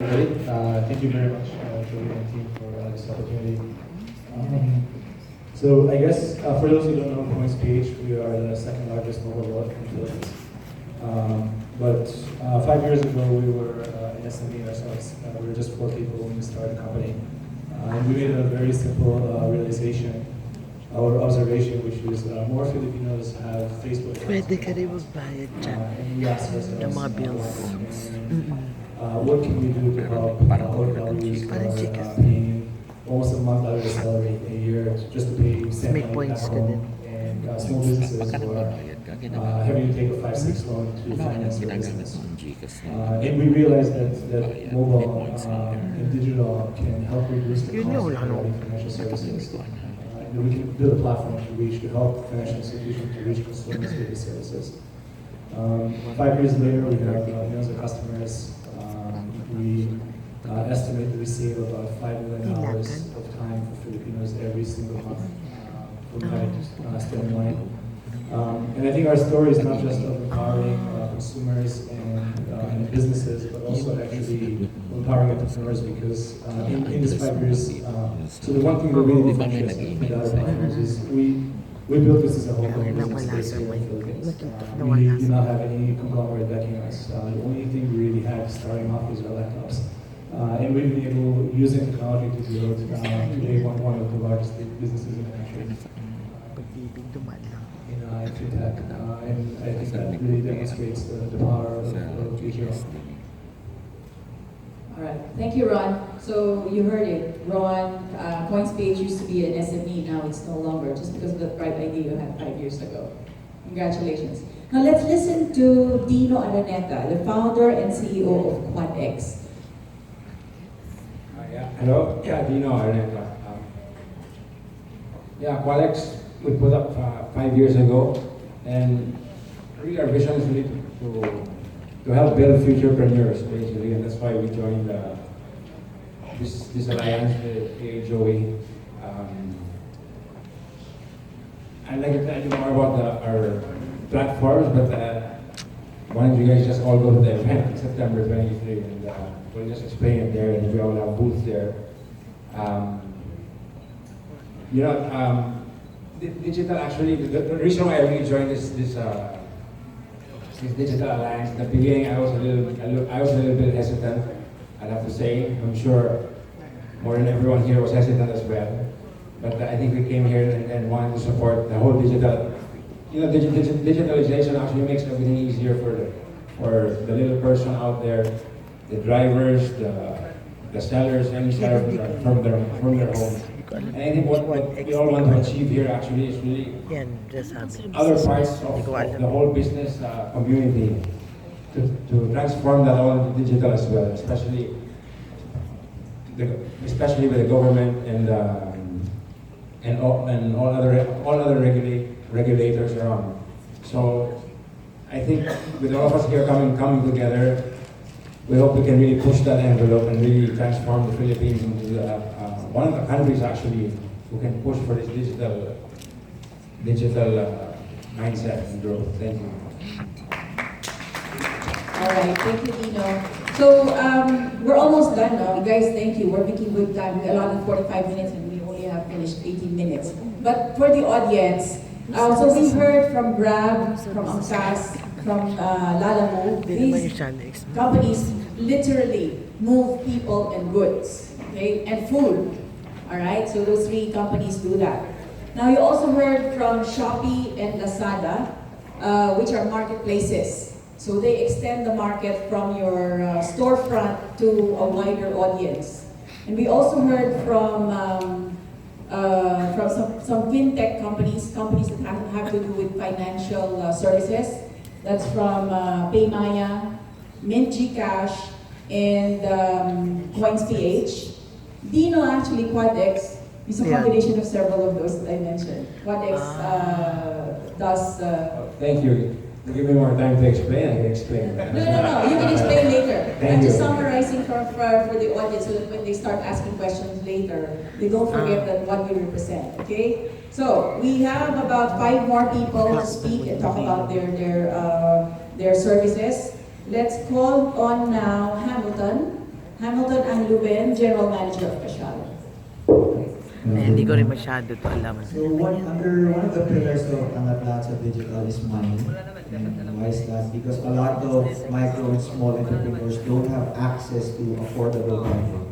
Great. Thank you very much, Joey and team, for this opportunity. So I guess for those who don't know Points PH, we are the second largest mobile wallet in the Philippines. But 5 years ago, we were an SME ourselves. We were just 4 people when we started the company. And we made a very simple realization or observation, which is more Filipinos have Facebook accounts. Pwede ka rin magbayad dyan And we asked ourselves, ng mga bills. what can we do to help our values paying almost a month out of their salary a year just to pay send May money back points ka home, din. and small businesses who are having to take a 5-6 loan to finance their business. And we realized that mobile and digital can help reduce the cost of providing financial services. And we can build a platform to help financial institutions to reach consumers with these services. 5 years later, we have millions of customers. We estimate that we save about $5 million of time for Filipinos every single month from having to spend money. And I think our story is not just of empowering consumers and businesses, but also actually empowering entrepreneurs, because in these 5 years, so the one thing that really differentiates us from the other platforms is we built this as a whole business based here in the Philippines. We do not have any conglomerate backing us. The only thing we really had starting off is our laptops. And we've been able, using technology, to build today one of the largest businesses in the country in fintech. And I think that really demonstrates the power of digital. All right, thank you, Ron. So you heard it, Ron. Points Page used to be an SME, now it's no longer, just because of the bright idea you had 5 years ago. Congratulations. Now let's listen to Dino Araneta, the founder and CEO of QuadX. Hello, Dino Araneta. QuadX we put up 5 years ago, and really our vision is really to help build futurepreneurs, basically, and that's why we joined this alliance with Joey. I'd like to tell you more about our platforms, but why don't you guys just all go to the event September 23, and we'll just explain it there, and we all have booths there. Digital, actually, the reason why I really joined this Digital Alliance, in the beginning I was a little bit hesitant, I'd have to say. I'm sure more than everyone here was hesitant as well. But I think we came here and wanted to support the whole digital. Digitalization actually makes everything easier for the little person out there, the drivers, the sellers, any seller from their homes. And I think what we all want to achieve here actually is really other parts of the whole business community to transform that all into digital as well, especially with the government and all other regulators around. So I think with all of us here coming together, we hope we can really push that envelope and really transform the Philippines into one of the countries actually who can push for this digital mindset and growth. Thank you. All right, thank you, Dino. So we're almost done now. Guys, thank you. We're making good time. We allotted 45 minutes and we only have finished 18 minutes. But for the audience, so we heard from Grab, from Angkas, from Lalamove. These companies literally move people and goods, okay, and food. All right, so those 3 companies do that. Now you also heard from Shopee and Lazada, which are marketplaces. So they extend the market from your storefront to a wider audience. And we also heard from some fintech companies that have to do with financial services. That's from Paymaya, Mint Gcash, and CoinsPH. Dino, actually, QuadX is a combination of several of those that I mentioned. QuadX does... Thank you. Give me more time to explain. I can explain. No. You can explain later. I'm just you. summarizing for the audience so that when they start asking questions later, they don't forget that what we represent. Okay? So we have about 5 more people to speak and talk about their services. Let's call on now Hamilton. Hamilton Anluben, General Manager of Cashal. Hindi ko rin masyado to alam. So under one of the pillars of Angat of Digital is money. And why is that? Because a lot of micro and small entrepreneurs don't have access to affordable funding.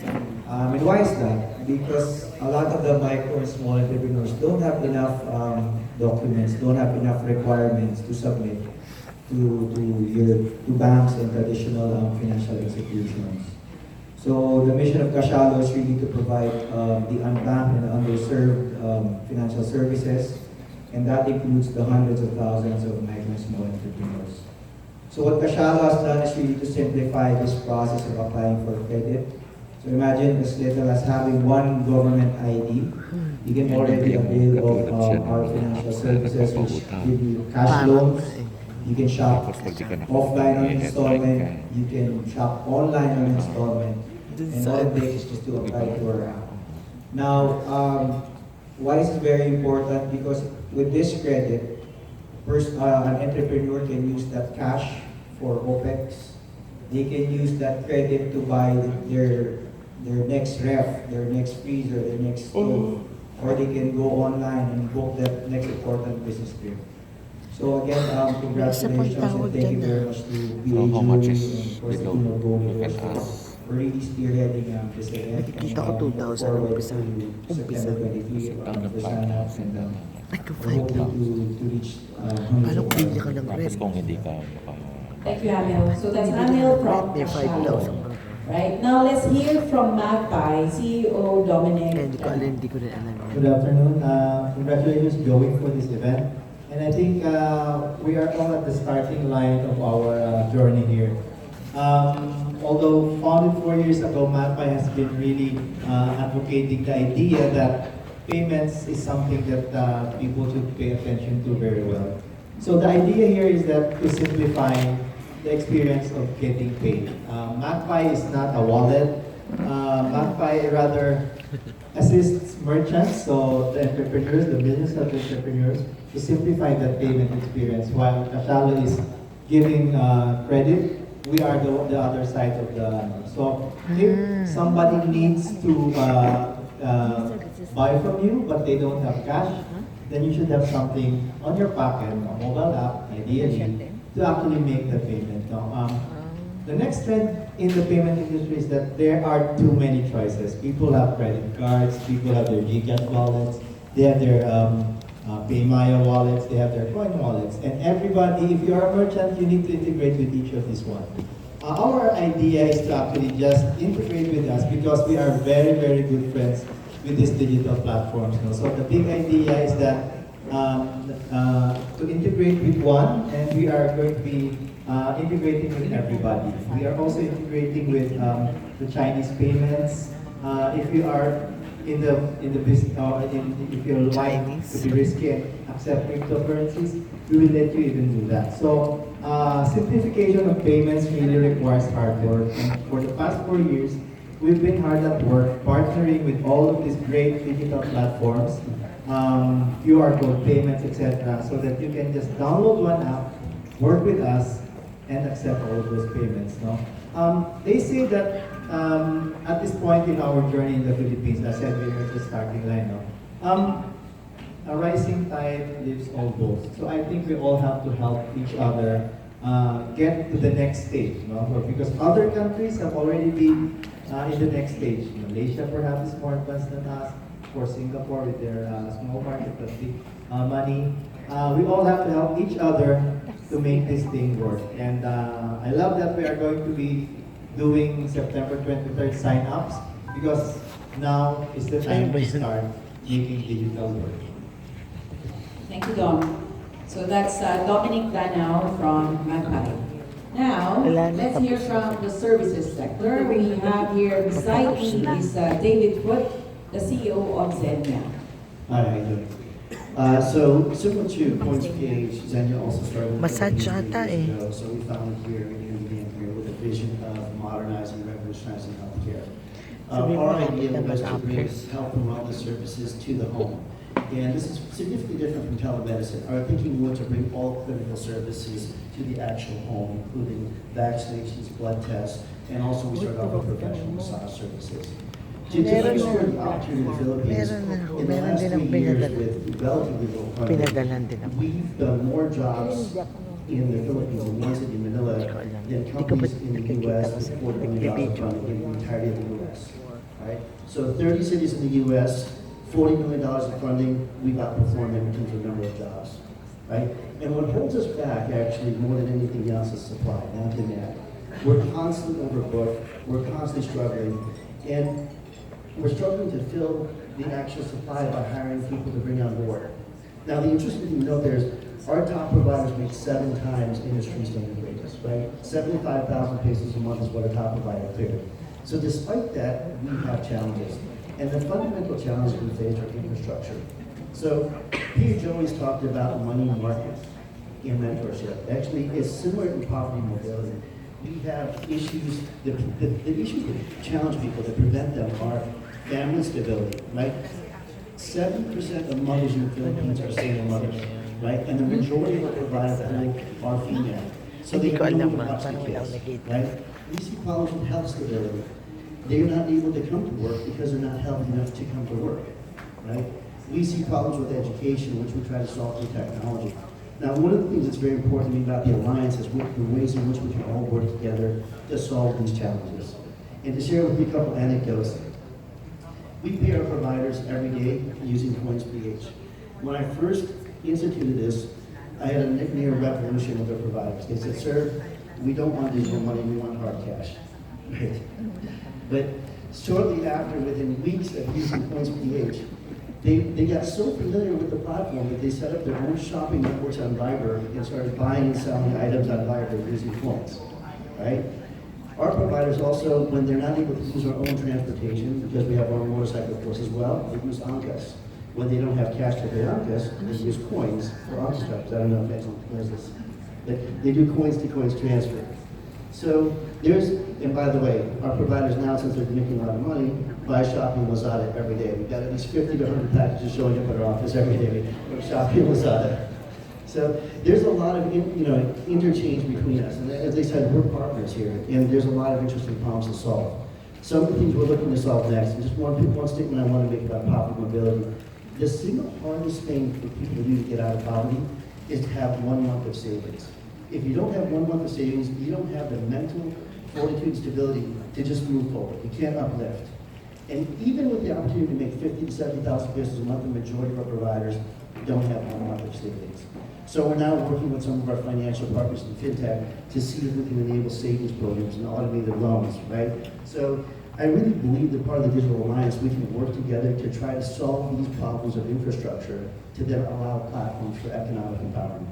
And why is that? Because a lot of the micro and small entrepreneurs don't have enough documents, don't have enough requirements to submit to banks and traditional financial institutions. So the mission of Kashalo is really to provide the unbanked and underserved financial services, and that includes the hundreds of thousands of micro and small entrepreneurs. So what Kashalo has done is really to simplify this process of applying for credit. So imagine as little as having one government ID. You can already avail of our financial services which give you cash loans. You can shop offline on installment. You can shop online on installment. And all it takes is just to apply to our app. Now, why is it very important? Because with this credit, first, an entrepreneur can use that cash for OPEX. They can use that credit to buy their next ref, their next freezer, their next stove, or they can go online and book that next important business trip. So again, congratulations and thank you very much to So how much is and for below? You can ask. We're really spearheading this event. Nakikita ko 2,000 umpisa. Umpisa. September 23 and Like we're hoping to reach Paano kung bibili ka ng Tapos red? kung hindi ka Thank you, Hamil. So that's Hamil from May Cashalo. 5,000. Right, now let's hear from Magpie, CEO Dominic. Hindi ko rin alam. Good afternoon. Congratulations, Joey, for this event. And I think we are all at the starting line of our journey here. Although founded 4 years ago, Magpie has been really advocating the idea that payments is something that people should pay attention to very well. So the idea here is that to simplify the experience of getting paid. Magpie is not a wallet. Magpie rather assists merchants, so the entrepreneurs, the millions of entrepreneurs, to simplify that payment experience. While Kashalo is giving credit, we are the other side of the. So if somebody needs to buy from you but they don't have cash, then you should have something on your pocket, a mobile app, ideally, to actually make the payment. Now, the next trend in the payment industry is that there are too many choices. People have credit cards, people have their GCash wallets, they have their PayMaya wallets, they have their coin wallets, and everybody, if you are a merchant, you need to integrate with each of these ones. Our idea is to actually just integrate with us because we are very, very good friends with these digital platforms. So the big idea is that to integrate with one, and we are going to be integrating with everybody. We are also integrating with the Chinese payments. If you are in the business, if you like to be risky and accept cryptocurrencies, we will let you even do that. So simplification of payments really requires hard work. And for the past 4 years, we've been hard at work partnering with all of these great digital platforms, QR code payments, etc., so that you can just download one app, work with us, and accept all of those payments. No? They say that at this point in our journey in the Philippines, I said we were at the starting line. No? A rising tide lifts all boats. So I think we all have to help each other get to the next stage. No? Because other countries have already been in the next stage. Malaysia perhaps is more advanced than us. For Singapore with their small market but big money. We all have to help each other to make this thing work. And I love that we are going to be doing September 23rd sign-ups because now is the time to start making digital work. Thank you, Dom. So that's Dominic Danao from Magpie. Now, let's hear from the services sector. We have here beside me is David Foot, the CEO of Zenya. Hi, how you doing? So similar to Points PH, Zenya also started Massage 20 ata years eh. ago. So we founded here in began here with a vision of modernizing, revolutionizing healthcare. Sabi mo, Our hindi idea na was to mag-upper. bring health and wellness services to the home. And this is significantly different from telemedicine. Our thinking was to bring all clinical services to the actual home, including vaccinations, blood tests, And also we started off with professional massage services. To underscore the opportunity in the Philippines, in the last 3 years with relatively low funding, Pinadalan din ako. we've done more jobs in the Philippines, in one city, Manila, than companies in the U.S. with $4 billion funding in the entirety of the U.S. Right? So 30 cities in the U.S., $40 million in funding, we've outperformed them in terms of number of jobs. Right? And what holds us back, actually, more than anything else, is supply, not demand. We're constantly overbooked, we're constantly struggling, and we're struggling to fill the actual supply by hiring people to bring on board. Now, the interesting thing to note there is our top providers make 7 times industry standard wages, right? 75,000 pesos a month is what a top provider cleared. So despite that, we have challenges. And the fundamental challenges we face are infrastructure. So Peter Joey's talked about money markets in mentorship. Actually, it's similar in poverty mobility. We have issues, the issues that challenge people, that prevent them, are family stability, right? 70% of mothers in the Philippines are single mothers, right? And the majority of our providers are female. So they Hindi ko have no alam, one to watch the parang wala akong kids, nakita. right? We see problems with health stability. They're not able to come to work because they're not healthy enough to come to work, right? We see problems with education, which we try to solve through technology. Now, one of the things that's very important to me about the Alliance is the ways in which we can all work together to solve these challenges. And to share with you a couple anecdotes, we pay our providers every day using CoinsPH. When I first instituted this, I had a near revolution with our providers. They said, "Sir, we don't want digital money, we want hard cash." Right? But shortly after, within weeks of using CoinsPH, they got so familiar with the platform that they set up their own shopping networks on Viber and started buying and selling items on Viber using coins, right? Our providers also, when they're not able to use our own transportation, because we have our motorcycle force as well, they use Ankas. When they don't have cash to pay Ankas, they use coins for Ankas trucks. I don't know if anyone knows this. But they do coins to coins transfer. So there's, and by the way, our providers now, since they're making a lot of money, buy shopping Lazada every day. We've got at least 50 to 100 packages showing up at our office every day from shopping Lazada. So there's a lot of interchange between us. And as I said, we're partners here, and there's a lot of interesting problems to solve. Some of the things we're looking to solve next, and just one statement I want to make about poverty mobility. The single hardest thing for people to do to get out of poverty is to have 1 month of savings. If you don't have 1 month of savings, you don't have the mental fortitude and stability to just move forward. You can't uplift. And even with the opportunity to make 50 to 70,000 pesos a month, the majority of our providers don't have 1 month of savings. So we're now working with some of our financial partners in fintech to see if we can enable savings programs and automated loans, right? So I really believe that part of the Digital Alliance, we can work together to try to solve these problems of infrastructure to then allow platforms for economic empowerment.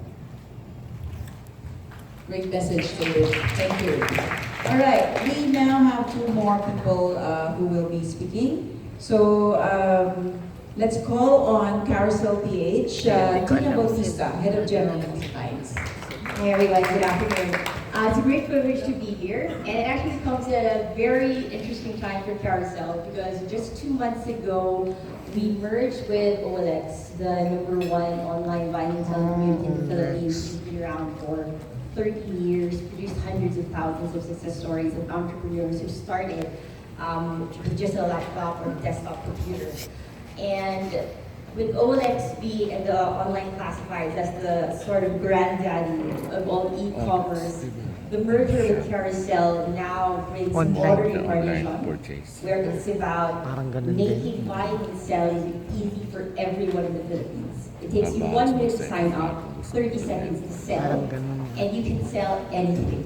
Great message, David. Thank you. All right, we now have 2 more people who will be speaking. So let's call on Carousel PH, Tina Bautista, Head of General Alliance. Hey everyone, good afternoon. It's a great privilege to be here, and it actually comes at a very interesting time for Carousel because just 2 months ago, we merged with OLX, the #1 online buying and selling community in the Philippines. It's been around for 30 years, produced hundreds of thousands of success stories of entrepreneurs who started with just a laptop or a desktop computer. And with OLX being the online classifieds as the sort of granddaddy of all e-commerce, the merger with Carousel now brings modern incarnation, where it's about making buying and selling easy for everyone in the Philippines. It takes you 1 minute to sign up, 30 seconds to sell, and you can sell anything.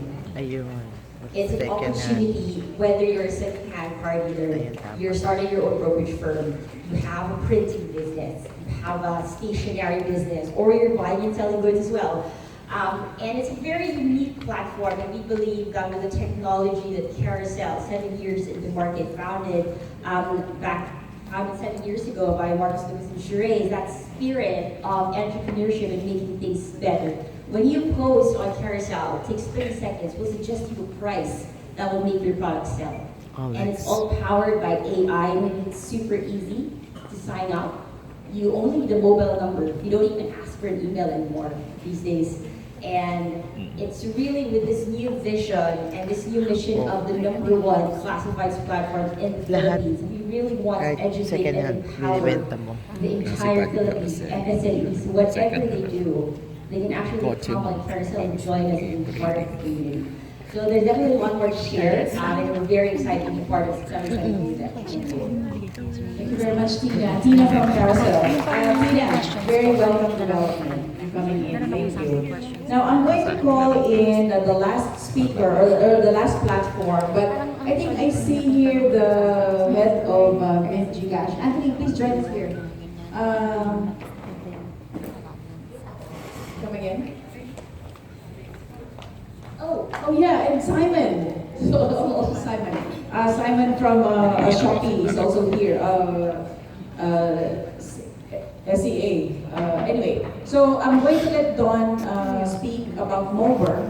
It's an opportunity, whether you're a second-hand car dealer, you're starting your own brokerage firm, you have a printing business, you have a stationery business, or you're buying and selling goods as well. And it's a very unique platform, and we believe that with the technology that Carousel, 7 years in the market, founded 7 years ago by Marcus Lucas and Sheree, that spirit of entrepreneurship and making things better. When you post on Carousel, it takes 30 seconds, we'll suggest you a price that will make your product sell. And it's all powered by AI, and it's super easy to sign up. You only need a mobile number. You don't even ask for an email anymore these days. And it's really with this new vision and this new mission of the #1 classifieds platform in the Lahat. Philippines. We really want to Kahit educate second and hand, empower binibenta mo. the entire Philippines, MSAs, whatever they do, they can actually Kotse come mo. on Carousel and join us and be part of the community. So there's definitely one more to share, and we're very excited to be part of September 22. Thank you very much, Tina. Tina from Carousel. Tina, very welcome development for coming in. Thank you. Now, I'm going to call in the last speaker or the last platform, but I think I see here the head of Gcash. Anthony, please join us here. Come again? Oh yeah, and Simon. Simon. Simon from Shopee is also here. SEA. Anyway, so I'm going to let Don speak about Mover.